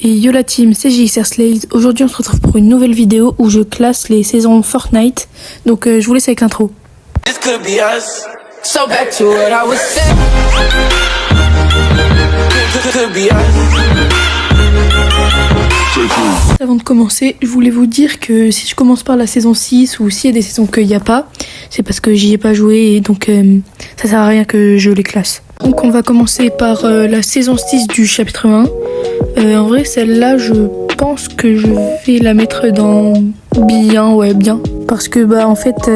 Et yo la team, c'est JXR Slays. Aujourd'hui on se retrouve pour une nouvelle vidéo où je classe les saisons Fortnite. Donc je vous laisse avec l'intro. Avant de commencer, je voulais vous dire que si je commence par la saison 6 ou s'il y a des saisons qu'il n'y a pas, c'est parce que j'y ai pas joué et donc ça sert à rien que je les classe. Donc on va commencer par la saison 6 du chapitre 1. En vrai celle-là je pense que je vais la mettre dans bien. Parce que en fait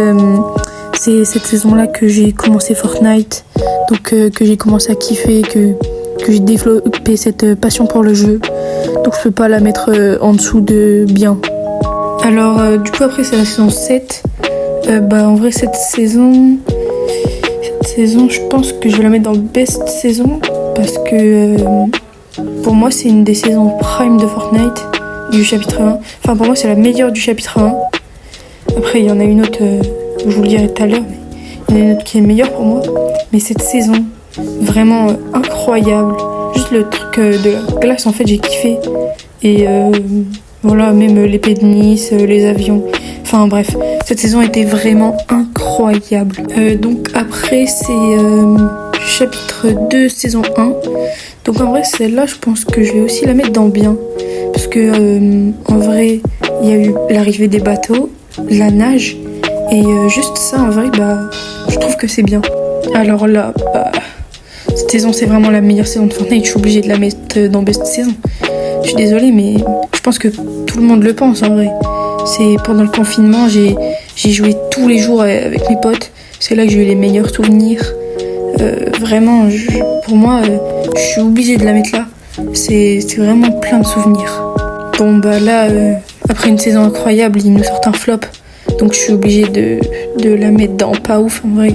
c'est cette saison-là que j'ai commencé Fortnite. Donc que j'ai commencé à kiffer, que j'ai développé cette passion pour le jeu. Donc je peux pas la mettre en dessous de bien. Alors du coup après c'est la saison 7. En vrai cette saison je pense que je vais la mettre dans best saison. Parce que pour moi c'est une des saisons prime de Fortnite du chapitre 1. Enfin pour moi c'est la meilleure du chapitre 1. Après il y en a une autre, je vous le dirai tout à l'heure, mais il y en a une autre qui est meilleure pour moi. Mais cette saison, vraiment incroyable. Juste le truc de la glace en fait j'ai kiffé. Et voilà, même l'épée de Nice, les avions. Enfin bref, cette saison était vraiment incroyable. Donc après c'est chapitre 2 saison 1. Donc en vrai celle-là je pense que je vais aussi la mettre dans bien. Parce que en vrai il y a eu l'arrivée des bateaux, la nage. Et juste ça en vrai je trouve que c'est bien. Alors là cette saison c'est vraiment la meilleure saison de Fortnite. Je suis obligée de la mettre dans best saison. Je suis désolée mais je pense que tout le monde le pense en vrai. C'est pendant le confinement j'ai joué tous les jours avec mes potes. C'est là que j'ai eu les meilleurs souvenirs. Vraiment pour moi je suis obligée de la mettre là. C'est vraiment plein de souvenirs. Bon là après une saison incroyable ils nous sortent un flop. Donc je suis obligée de la mettre dans pas ouf en vrai.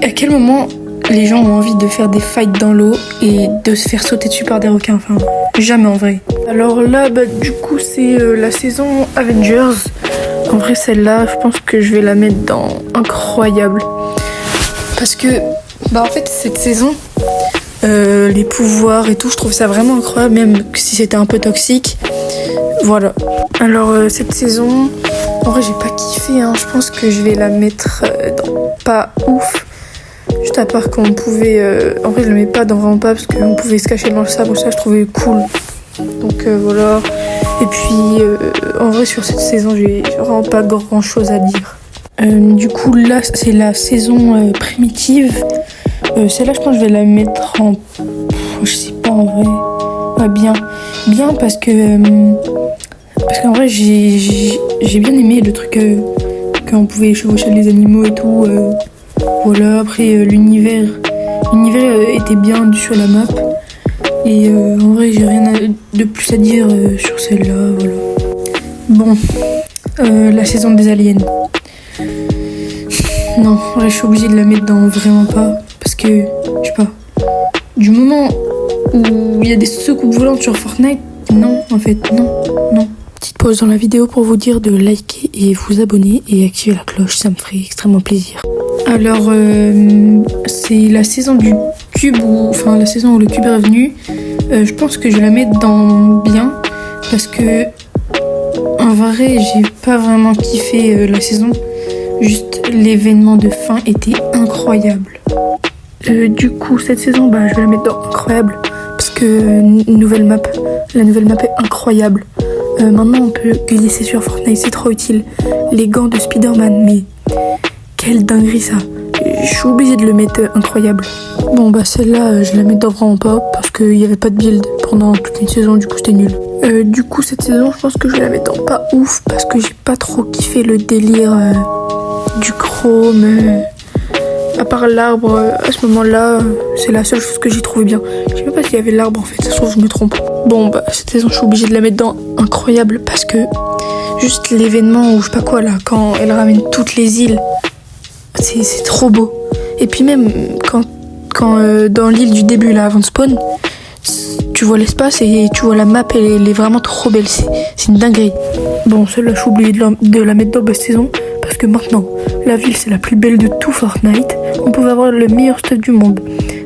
À quel moment les gens ont envie de faire des fights dans l'eau et de se faire sauter dessus par des requins? Enfin jamais en vrai. Alors là du coup c'est la saison Avengers. En vrai celle-là je pense que je vais la mettre dans incroyable. Parce que en fait cette saison les pouvoirs et tout je trouve ça vraiment incroyable, même si c'était un peu toxique. Voilà. Alors cette saison en vrai j'ai pas kiffé hein. Je pense que je vais la mettre dans pas ouf. Juste à part qu'on pouvait en vrai je le mets pas dans vraiment pas parce qu'on pouvait se cacher dans le sabre, ça je trouvais cool. Donc voilà. Et puis en vrai sur cette saison j'ai vraiment pas grand chose à dire. Du coup là c'est la saison primitive. Celle-là je pense que je vais la mettre en je sais pas en vrai. Ouais, bien parce qu'en vrai j'ai bien aimé le truc qu'on pouvait chevaucher les animaux et tout. Voilà, après l'univers était bien sur la map. Et en vrai j'ai rien de plus à dire sur celle-là, voilà. Bon, la saison des aliens. Non, en vrai je suis obligée de la mettre dans vraiment pas. Parce que, je sais pas, du moment où il y a des soucoupes volantes sur Fortnite, non, en fait, non. Petite pause dans la vidéo pour vous dire de liker et vous abonner et activer la cloche, ça me ferait extrêmement plaisir. Alors, c'est la saison du cube, la saison où le cube est revenu. Je pense que je vais la mettre dans bien, parce que, en vrai, j'ai pas vraiment kiffé la saison. Juste, l'événement de fin était incroyable. Du coup, cette saison, je vais la mettre dans incroyable, parce que la nouvelle map est incroyable. Maintenant, on peut glisser sur Fortnite, c'est trop utile. Les gants de Spider-Man, mais quelle dinguerie ça. Je suis obligée de le mettre incroyable. Bon, celle-là, je la mets dans vraiment pas, parce qu'il n'y avait pas de build pendant toute une saison, du coup, c'était nul. Du coup, cette saison, je pense que je vais la mettre dans pas ouf, parce que j'ai pas trop kiffé le délire du chrome. À part l'arbre, à ce moment-là, c'est la seule chose que j'ai trouvé bien. Je sais même pas s'il y avait l'arbre en fait, ça se trouve je me trompe. Bon, cette saison, je suis obligée de la mettre dans incroyable parce que juste l'événement ou je sais pas quoi là, quand elle ramène toutes les îles, c'est trop beau. Et puis même quand dans l'île du début là, avant de spawn, tu vois l'espace et tu vois la map, elle est vraiment trop belle, c'est une dinguerie. Bon, celle-là, je suis obligée de la mettre dans best saison. Parce que maintenant, la ville c'est la plus belle de tout Fortnite. On pouvait avoir le meilleur stuff du monde.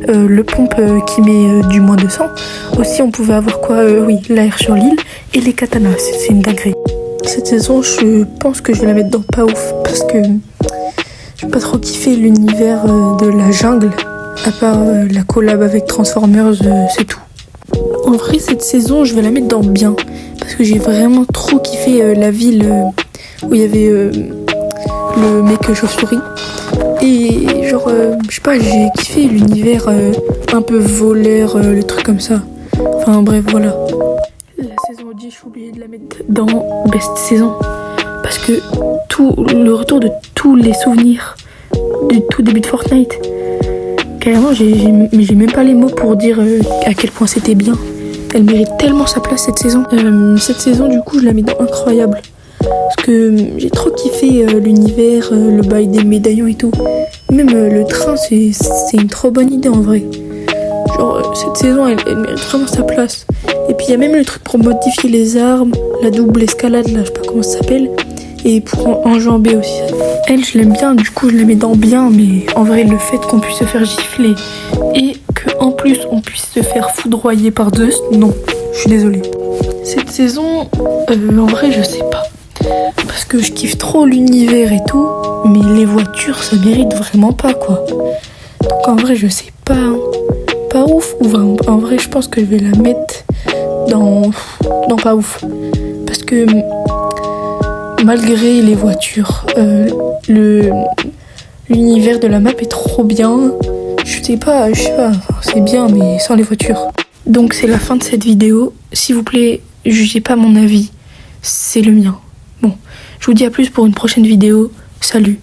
le pompe qui met du moins 200. Aussi, on pouvait avoir quoi oui, l'air sur l'île et les katanas. C'est une dinguerie. Cette saison, je pense que je vais la mettre dans pas ouf parce que j'ai pas trop kiffé l'univers de la jungle. À part la collab avec Transformers, c'est tout. En vrai, cette saison, je vais la mettre dans bien parce que j'ai vraiment trop kiffé la ville où il y avait le mec chauve-souris. Et genre, je sais pas, j'ai kiffé l'univers un peu voleur, le truc comme ça. Enfin bref, voilà. La saison 10, j'ai oublié de la mettre dans Best Saison. Parce que le retour de tous les souvenirs du tout début de Fortnite, carrément, j'ai même pas les mots pour dire à quel point c'était bien. Elle mérite tellement sa place cette saison. Cette saison, du coup, je la mets dans incroyable. Parce que j'ai trop kiffé l'univers, le bail des médaillons et tout. Même le train, c'est une trop bonne idée en vrai. Genre, cette saison, elle mérite vraiment sa place. Et puis il y a même le truc pour modifier les armes, la double escalade, là, je sais pas comment ça s'appelle. Et pour enjamber aussi. Elle, je l'aime bien, du coup, je la mets dans bien. Mais en vrai, le fait qu'on puisse se faire gifler et qu'en plus, on puisse se faire foudroyer par Zeus, non, je suis désolée. Cette saison, en vrai, je sais pas. Parce que je kiffe trop l'univers et tout, mais les voitures, ça mérite vraiment pas, quoi. Donc en vrai, je sais pas, hein. Pas ouf, ou en vrai, je pense que je vais la mettre dans pas ouf. Parce que malgré les voitures, l'univers de la map est trop bien. Je sais pas, enfin, c'est bien, mais sans les voitures. Donc c'est la fin de cette vidéo. S'il vous plaît, jugez pas mon avis, c'est le mien. Bon, je vous dis à plus pour une prochaine vidéo. Salut!